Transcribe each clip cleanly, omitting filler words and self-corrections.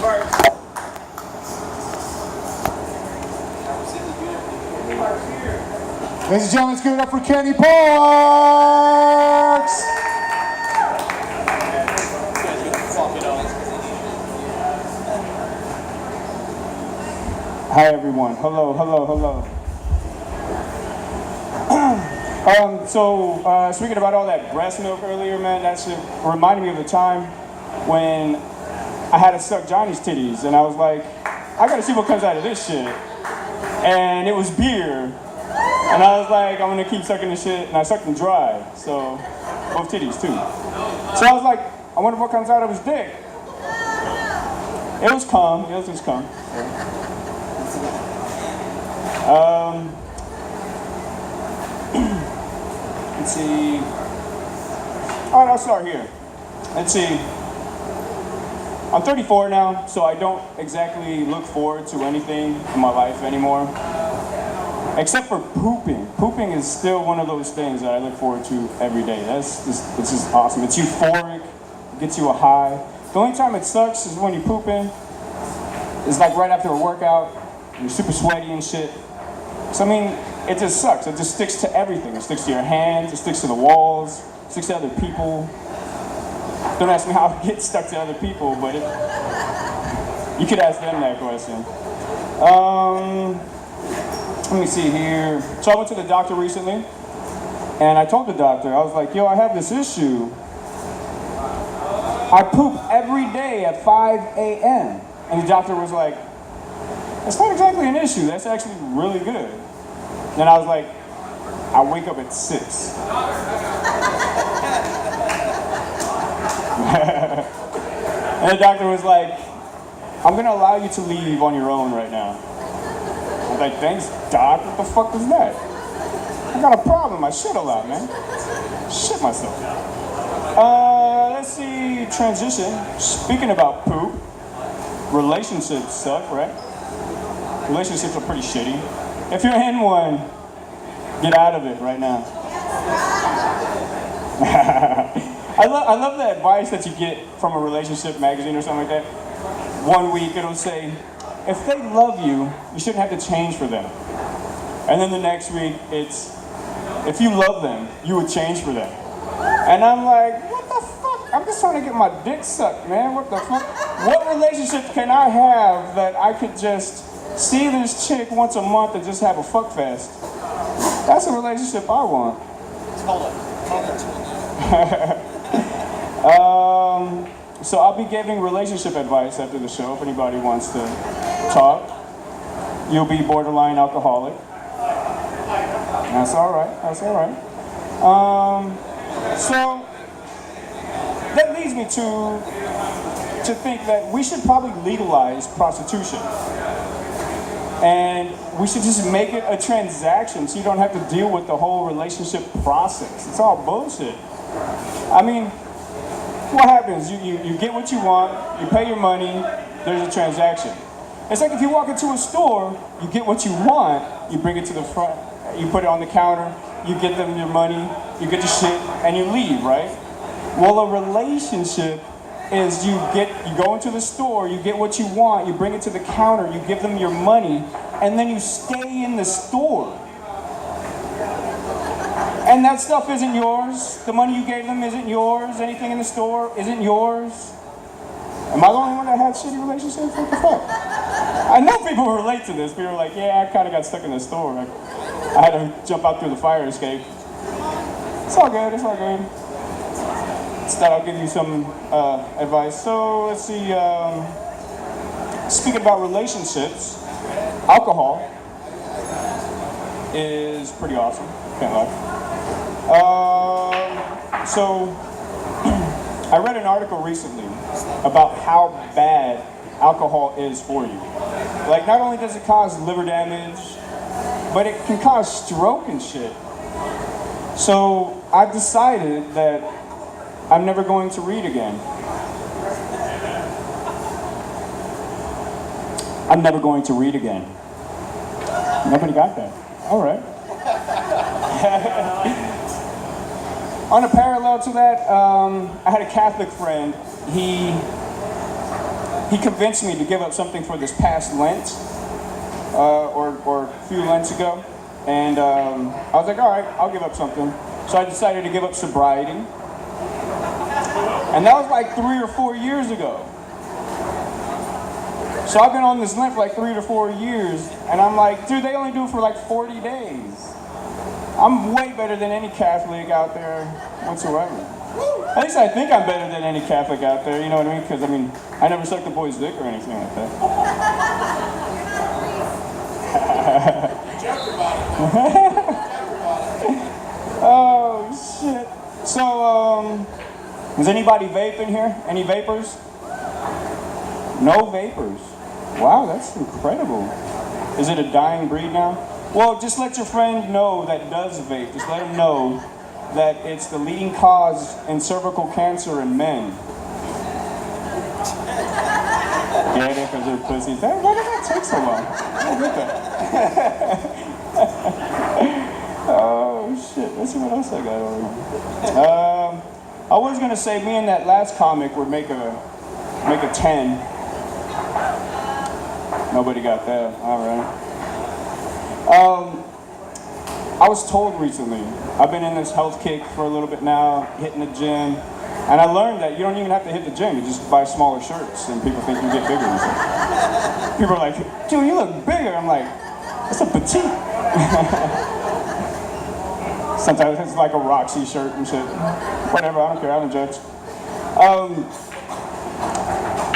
Ladies and gentlemen, let's give it up for Kenny Parks! Hi everyone. Hello, hello, hello. Speaking about all that breast milk earlier, man, that shit reminded me of the time when I had to suck Johnny's titties, and I was like, I gotta see what comes out of this shit. And it was beer. And I was like, I'm gonna keep sucking this shit, and I sucked them dry, so, both titties too. So I was like, I wonder what comes out of his dick. It was cum, it was just cum. Let's see. Alright, I'll start here. Let's see. I'm 34 now, so I don't exactly look forward to anything in my life anymore. Except for pooping. Pooping is still one of those things that I look forward to every day. It's just awesome. It's euphoric, it gets you a high. The only time it sucks is when you're pooping. It's like right after a workout, and you're super sweaty and shit. So I mean, it just sucks. It just sticks to everything. It sticks to your hands, it sticks to the walls, it sticks to other people. Don't ask me how it gets stuck to other people, but you could ask them that question. Let me see here. So I went to the doctor recently, and I told the doctor, I was like, yo, I have this issue. I poop every day at 5 a.m. And the doctor was like, that's not exactly an issue, that's actually really good. Then I was like, I wake up at 6. And the doctor was like, I'm gonna allow you to leave on your own right now. I was like, thanks, doc, what the fuck was that? I got a problem, I shit a lot, man. Shit myself. Let's see, transition. Speaking about poop, relationships suck, right? Relationships are pretty shitty. If you're in one, get out of it right now. I love the advice that you get from a relationship magazine or something like that. One week it'll say, if they love you, you shouldn't have to change for them. And then the next week it's, if you love them, you would change for them. And I'm like, what the fuck? I'm just trying to get my dick sucked, man. What the fuck? What relationship can I have that I could just see this chick once a month and just have a fuck fest? That's a relationship I want. So I'll be giving relationship advice after the show if anybody wants to talk. You'll be borderline alcoholic. That's all right. That's all right. So that leads me to think that we should probably legalize prostitution. And we should just make it a transaction so you don't have to deal with the whole relationship process. It's all bullshit. I mean, what happens? You get what you want, you pay your money, there's a transaction. It's like if you walk into a store, you get what you want, you bring it to the front, you put it on the counter, you get them your money, you get your shit, and you leave, right? Well, a relationship is you go into the store, you get what you want, you bring it to the counter, you give them your money, and then you stay in the store. And that stuff isn't yours. The money you gave them isn't yours. Anything in the store isn't yours. Am I the only one that had shitty relationships? What the fuck? I know people who relate to this. People are like, yeah, I kind of got stuck in the store. Like, I had to jump out through the fire escape. It's all good, it's all good. Instead, I'll give you some advice. So, let's see. Speaking about relationships, alcohol is pretty awesome. Can't lie. So, I read an article recently about how bad alcohol is for you. Like, not only does it cause liver damage, but it can cause stroke and shit. So, I've decided that I'm never going to read again. I'm never going to read again. Nobody got that. All right. On a parallel to that, I had a Catholic friend. He he convinced me to give up something for this past Lent, or a few Lents ago. And I was like, all right, I'll give up something. So I decided to give up sobriety. And that was like 3 or 4 years ago. So I've been on this Lent for like 3 to 4 years, and I'm like, dude, they only do it for like 40 days. I'm way better than any Catholic out there whatsoever. At least I think I'm better than any Catholic out there, you know what I mean? Because, I mean, I never sucked a boy's dick or anything like that. Oh, shit. So, is anybody vaping here? Any vapors? No vapors. Wow, that's incredible. Is it a dying breed now? Well, just let your friend know that does vape. Just let him know that it's the leading cause in cervical cancer in men. Get it? Because they're pussies. Why did that take so long? I don't get that. Oh, shit. Let's see what else I got over here. I was going to say me and that last comic would make a 10. Nobody got that. All right. I was told recently, I've been in this health kick for a little bit now, hitting the gym, and I learned that you don't even have to hit the gym, you just buy smaller shirts, and people think you get bigger and stuff. People are like, dude, you look bigger. I'm like, it's a petite. Sometimes it's like a Roxy shirt and shit. Whatever, I don't care, I don't judge.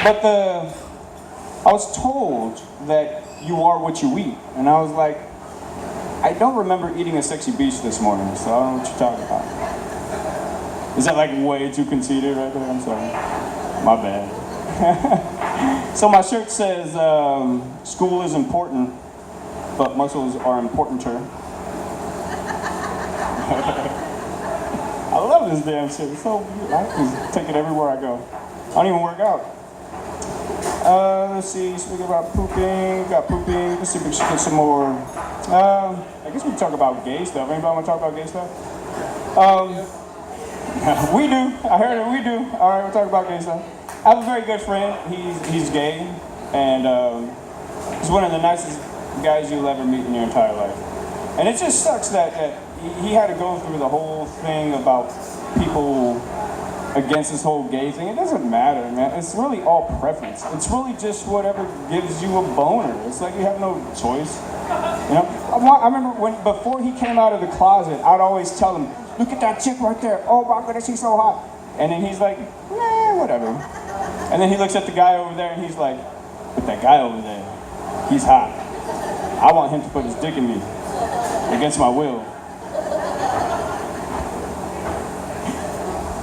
But I was told that you are what you eat. And I was like, I don't remember eating a sexy beach this morning, so I don't know what you're talking about. Is that like way too conceited right there? I'm sorry. My bad. So my shirt says, school is important, but muscles are importanter. I love this damn shit. It's so beautiful. I can take it everywhere I go. I don't even work out. Let's see, speaking about pooping, got pooping. Let's see if we can get some more. I guess we can talk about gay stuff. Anybody want to talk about gay stuff? We do. I heard it, we do. All right, we'll talk about gay stuff. I have a very good friend. He's gay, and he's one of the nicest guys you'll ever meet in your entire life. And it just sucks that he had to go through the whole thing about people against this whole gay thing. It doesn't matter, man. It's really all preference. It's really just whatever gives you a boner. It's like you have no choice. You know? I remember before he came out of the closet, I'd always tell him, look at that chick right there. Oh my goodness, she's so hot. And then he's like, nah, whatever. And then he looks at the guy over there and he's like, but that guy over there, he's hot. I want him to put his dick in me against my will.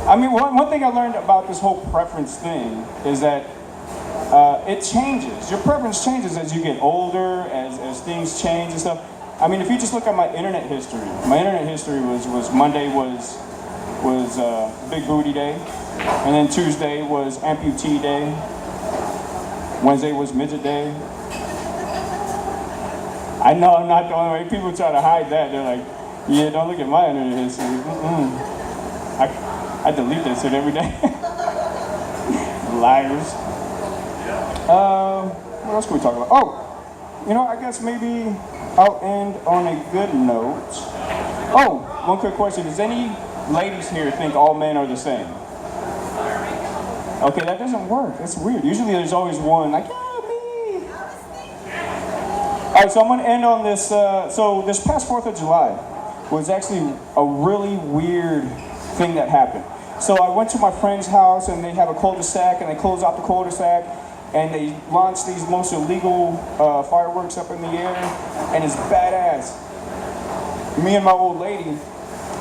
I mean, one thing I learned about this whole preference thing is that it changes. Your preference changes as you get older, as things change and stuff. I mean, if you just look at my internet history was Monday was Big Booty Day, and then Tuesday was Amputee Day, Wednesday was Midget Day. I know I'm not the only way. People try to hide that. They're like, yeah, don't look at my internet history. I delete that shit every day. Liars. What else can we talk about? Oh, you know, I guess maybe I'll end on a good note. Oh, one quick question. Does any ladies here think all men are the same? Okay, that doesn't work. That's weird. Usually there's always one, like, yeah, me. All right, so I'm going to end on this. So this past 4th of July was actually a really weird thing that happened. So I went to my friend's house and they have a cul-de-sac and they close out the cul-de-sac and they launch these most illegal fireworks up in the air and it's badass. Me and my old lady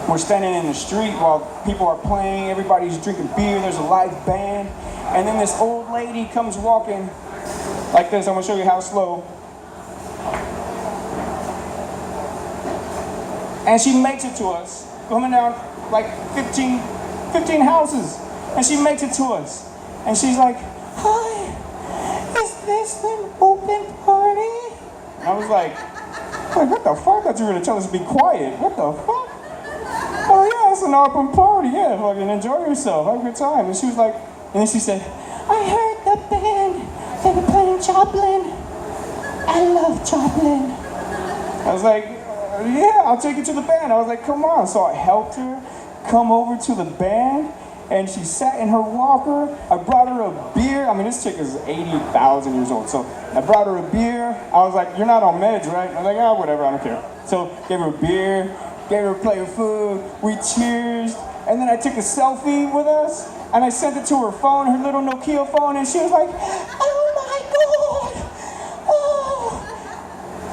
were standing in the street while people are playing, everybody's drinking beer, there's a live band, and then this old lady comes walking like this. I'm gonna show you how slow. And she makes it to us, coming down like 15 houses, and she makes it to us, and she's like, hi, is this an open party? And I was like, what the fuck? I thought you were gonna tell us to be quiet. What the fuck? Oh yeah, it's an open party, yeah, fucking enjoy yourself, have a good time. And she was like, and then she said, I heard the band Joplin. I love Joplin. I was like, yeah, I'll take you to the band. I was like, come on. So I helped her come over to the band, and she sat in her walker. I brought her a beer. I mean, this chick is 80,000 years old. So I brought her a beer. I was like, you're not on meds, right? I was like, oh, whatever, I don't care. So gave her a beer, gave her a plate of food. We cheersed, and then I took a selfie with us, and I sent it to her phone, her little Nokia phone, and she was like, oh my God. Oh,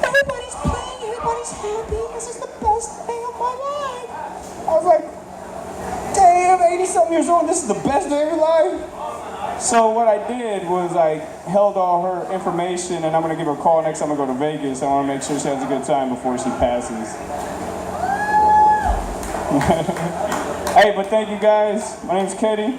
everybody's playing, everybody's happy. This is the best day of my life. I was like, damn, 80-something years old, this is the best day of your life? So what I did was I held all her information, and I'm going to give her a call next time I go to Vegas. I want to make sure she has a good time before she passes. Hey, but thank you guys. My name's Katie.